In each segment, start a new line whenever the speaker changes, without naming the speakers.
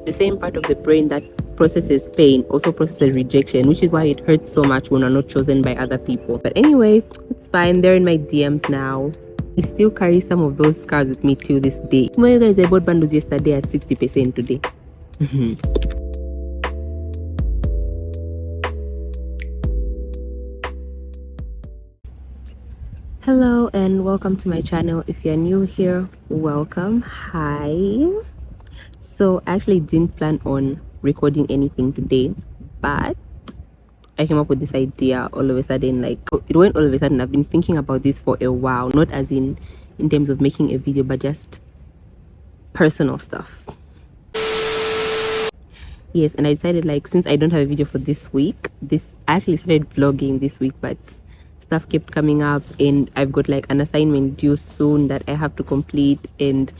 The same part of the brain that processes pain also processes rejection, which is why it hurts so much when we're not chosen by other people. But anyway, it's fine. They're in my DMs now. I still carry some of those scars with me till this day. Some of you guys, I bought bundles yesterday at 60% today. Hello and welcome to my channel. If you're new here, welcome. Hi. So I actually didn't plan on recording anything today, but I came up with this idea all of a sudden. Like, it went all of a sudden. I've been thinking about this for a while, not as in terms of making a video, but just personal stuff. Yes, and I decided, like, since I don't have a video for this week, I actually started vlogging this week, but stuff kept coming up, and I've got like an assignment due soon that I have to complete, and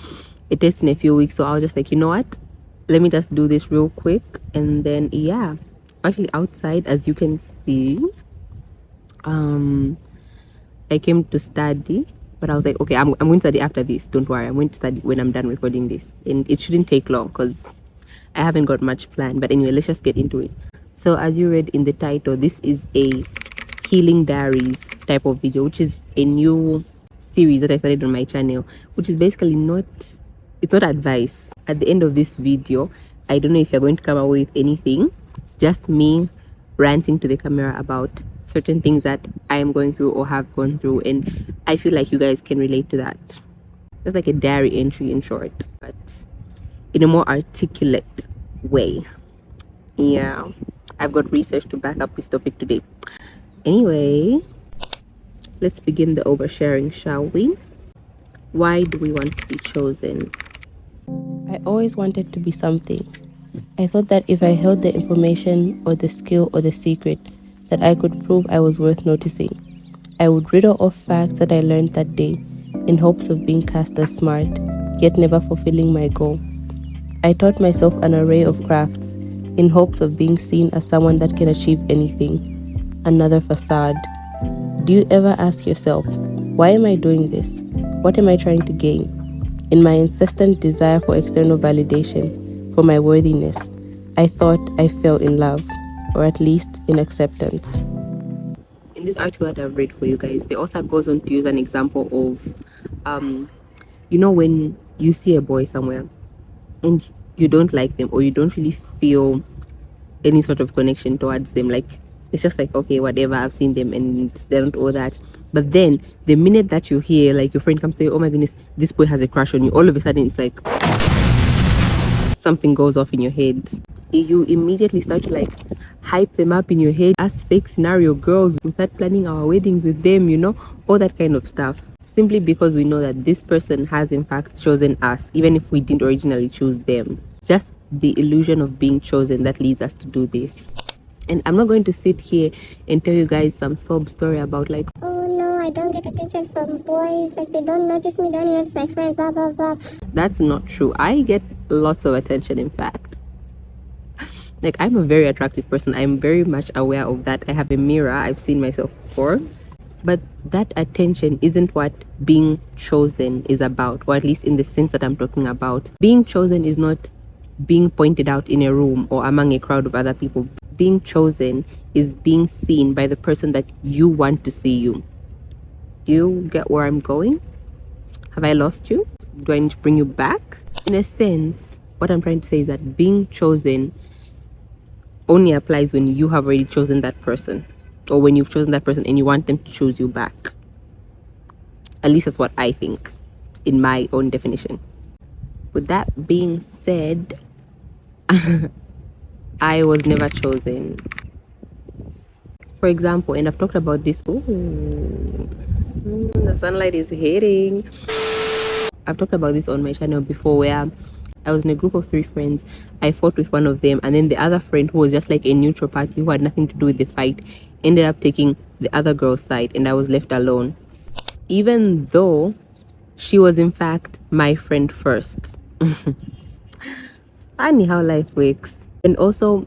it is in a few weeks. So I was just like, you know what, let me just do this real quick. And then yeah, actually outside, as you can see, I came to study, but I was like, okay, I'm going to study after this. Don't worry, I'm going to study when I'm done recording this, and it shouldn't take long because I haven't got much planned. But anyway, let's just get into it. So as you read in the title, this is a healing diaries type of video, which is a new series that I started on my channel, which is basically it's not advice. At the end of this video, I don't know if you're going to come away with anything. It's just me ranting to the camera about certain things that I am going through or have gone through, and I feel like you guys can relate to that. It's like a diary entry in short, but in a more articulate way. Yeah, I've got research to back up this topic today. Anyway, let's begin the oversharing, shall we? Why do we want to be chosen?
I always wanted to be something. I thought that if I held the information or the skill or the secret, that I could prove I was worth noticing. I would riddle off facts that I learned that day in hopes of being cast as smart, yet never fulfilling my goal. I taught myself an array of crafts in hopes of being seen as someone that can achieve anything. Another facade. Do you ever ask yourself, why am I doing this? What am I trying to gain? In my insistent desire for external validation, for my worthiness, I thought I fell in love, or at least in acceptance.
In this article that I've read for you guys, the author goes on to use an example of, when you see a boy somewhere and you don't like them, or you don't really feel any sort of connection towards them, like, it's just like, okay, whatever, I've seen them and they don't all that. But then the minute that you hear, like, your friend comes to you, oh my goodness, this boy has a crush on you, all of a sudden it's like something goes off in your head. You immediately start to like hype them up in your head as fake scenario girls. We start planning our weddings with them, all that kind of stuff, simply because we know that this person has in fact chosen us, even if we didn't originally choose them. It's just the illusion of being chosen that leads us to do this. And I'm not going to sit here and tell you guys some sob story about like,
oh no, I don't get attention from boys, like they don't notice me, they only notice my friends, blah blah blah.
That's not true. I get lots of attention, in fact. Like, I'm a very attractive person. I'm very much aware of that. I have a mirror. I've seen myself before. But that attention isn't what being chosen is about, or at least in the sense that I'm talking about. Being chosen is not being pointed out in a room or among a crowd of other people. Being chosen is being seen by the person that you want to see you. Do you get where I'm going? Have I lost you? Do I need to bring you back? In a sense, what I'm trying to say is that being chosen only applies when you have already chosen that person, or when you've chosen that person and you want them to choose you back. At least that's what I think, in my own definition. With that being said, I was never chosen. For example, and I've talked about this. The sunlight is hitting. I've talked about this on my channel before, where I was in a group of 3 friends. I fought with one of them, and then the other friend, who was just like a neutral party, who had nothing to do with the fight, ended up taking the other girl's side, and I was left alone. Even though she was in fact my friend first. Funny how life works. And also,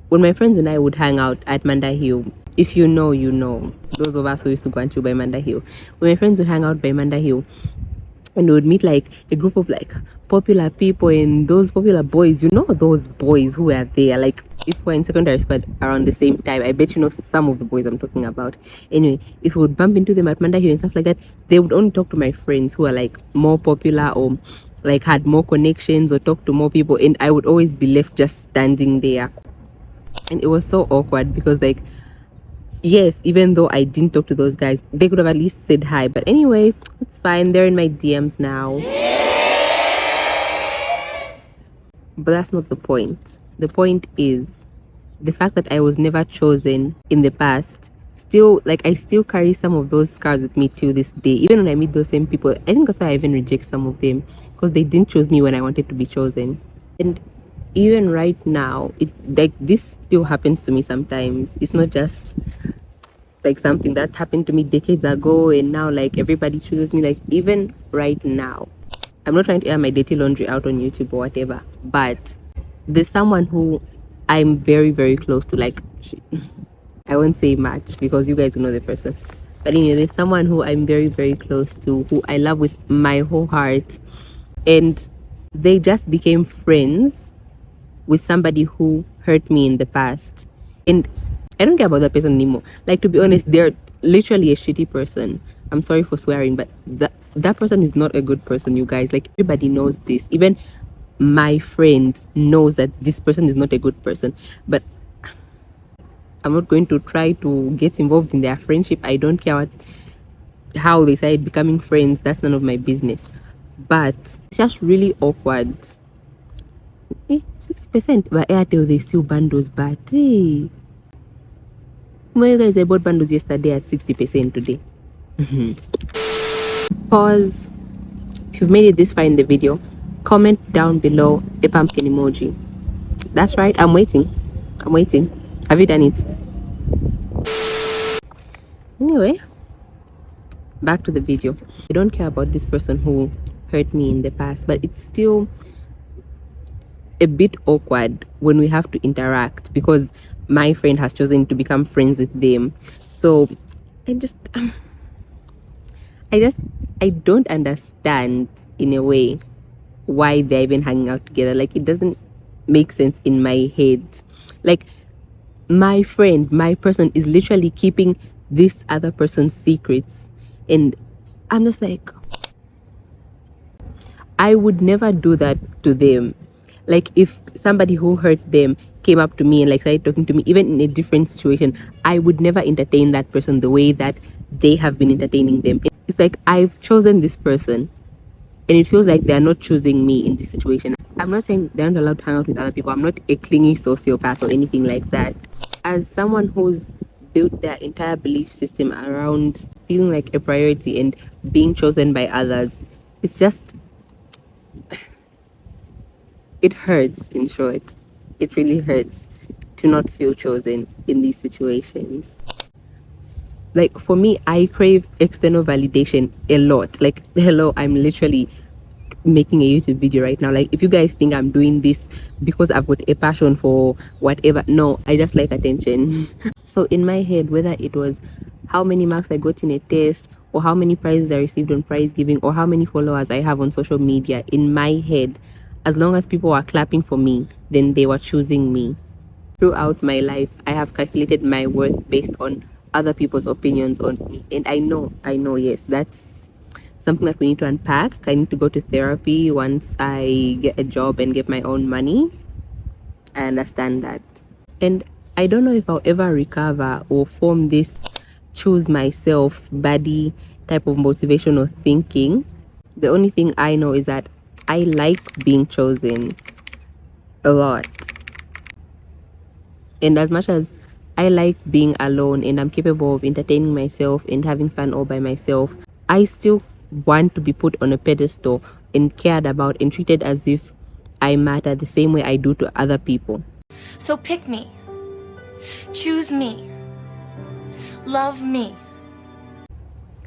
when my friends and I would hang out at Manda Hill, if you know, you know. Those of us who used to go and chill by Manda Hill. When my friends would hang out by Manda Hill, and we would meet like a group of like popular people and those popular boys, those boys who were there. Like if we're in secondary school around the same time, I bet you know some of the boys I'm talking about. Anyway, if we would bump into them at Manda Hill and stuff like that, they would only talk to my friends who are like more popular or like had more connections or talk to more people, and I would always be left just standing there. And it was so awkward because like, yes, even though I didn't talk to those guys, they could have at least said hi. But anyway, it's fine. They're in my DMs now. But that's not the point. The point is the fact that I was never chosen in the past. Still, like, I still carry some of those scars with me till this day. Even when I meet those same people, I think that's why I even reject some of them, because they didn't choose me when I wanted to be chosen. And even right now, it like this still happens to me sometimes. It's not just like something that happened to me decades ago and now like everybody chooses me. Like even right now, I'm not trying to air my dirty laundry out on YouTube or whatever, but there's someone who I'm very, very close to. Like, I won't say much because you guys will know the person. But anyway, there's someone who I'm very, very close to, who I love with my whole heart. And they just became friends with somebody who hurt me in the past. And I don't care about that person anymore. Like, to be honest, they're literally a shitty person. I'm sorry for swearing, but that person is not a good person, you guys. Like, everybody knows this. Even my friend knows that this person is not a good person. But I'm not going to try to get involved in their friendship. I don't care how they started becoming friends. That's none of my business. But it's just really awkward. 60%, but Airtel, they still bundles, but hey, you guys, I bought bundles yesterday at 60% today. Pause. If you've made it this far in the video, comment down below a pumpkin emoji. That's right, I'm waiting. Have you done it? Anyway, back to the video. I don't care about this person who hurt me in the past, but it's still a bit awkward when we have to interact because my friend has chosen to become friends with them. So I don't understand in a way why they're even hanging out together. Like, it doesn't make sense in my head. Like, my friend, my person is literally keeping this other person's secrets, and I'm just like, I would never do that to them. Like, if somebody who hurt them came up to me and like started talking to me, even in a different situation, I would never entertain that person the way that they have been entertaining them. It's like I've chosen this person and it feels like they're not choosing me in this situation. I'm not saying they're not allowed to hang out with other people. I'm not a clingy sociopath or anything like that. As someone who's built their entire belief system around feeling like a priority and being chosen by others, it's just, it hurts. In short, it really hurts to not feel chosen in these situations. Like, for me, I crave external validation a lot. Like, hello, I'm literally making a YouTube video right now. Like, if you guys think I'm doing this because I've got a passion for whatever, no, I just like attention. So in my head, whether it was how many marks I got in a test or how many prizes I received on prize giving or how many followers I have on social media, in my head, as long as people were clapping for me, then they were choosing me. Throughout my life, I have calculated my worth based on other people's opinions on me. And I know, yes, that's something that we need to unpack. I need to go to therapy once I get a job and get my own money. I understand that. And I don't know if I'll ever recover or form this choose myself body type of motivational thinking. The only thing I know is that I like being chosen a lot. And as much as I like being alone and I'm capable of entertaining myself and having fun all by myself, I still want to be put on a pedestal and cared about and treated as if I matter the same way I do to other people.
So pick me. Choose me. Love me.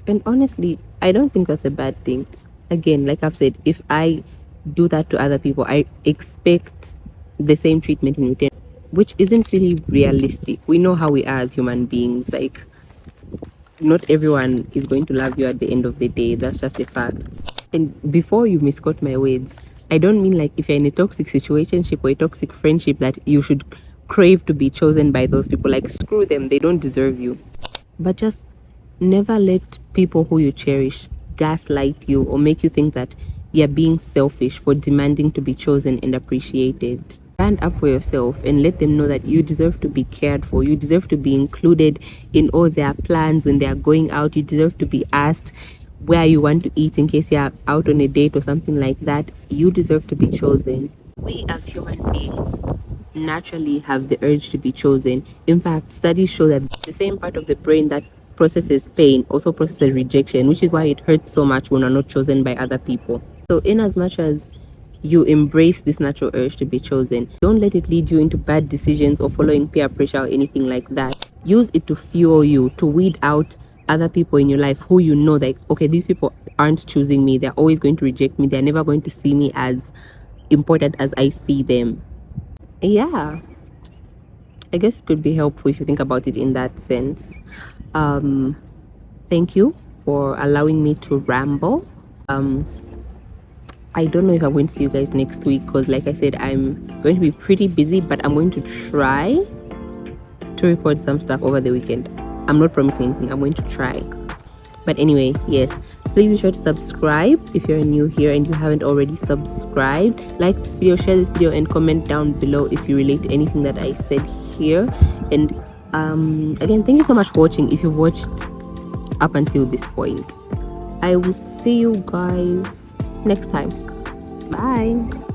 And honestly, I don't think that's a bad thing. Again, like I've said, if I do that to other people, I expect the same treatment in return, which isn't really realistic. We know how we are as human beings. Like, not everyone is going to love you at the end of the day. That's just a fact. And before you misquote my words, I don't mean like if you're in a toxic situationship or a toxic friendship that you should crave to be chosen by those people. Like, screw them, they don't deserve you. But just never let people who you cherish gaslight you or make you think that you're being selfish for demanding to be chosen and appreciated. Stand up for yourself and let them know that you deserve to be cared for. You deserve to be included in all their plans when they are going out. You deserve to be asked where you want to eat in case you're out on a date or something like that. You deserve to be chosen. We as human beings naturally have the urge to be chosen. In fact, studies show that the same part of the brain that processes pain also processes rejection, which is why it hurts so much when we're not chosen by other people. So, in as much as you embrace this natural urge to be chosen, don't let it lead you into bad decisions or following peer pressure or anything like that. Use it to fuel you, to weed out other people in your life who you know that, okay, these people aren't choosing me. They're always going to reject me. They're never going to see me as important as I see them. Yeah, I guess it could be helpful if you think about it in that sense. Thank you for allowing me to ramble. I don't know if I'm going to see you guys next week because, like I said, I'm going to be pretty busy, but I'm going to try to record some stuff over the weekend. I'm not promising anything, I'm going to try. But anyway, yes, please be sure to subscribe if you're new here and you haven't already subscribed. Like this video, share this video, and comment down below if you relate to anything that I said here. And again, thank you so much for watching if you've watched up until this point. I will see you guys next time. Bye.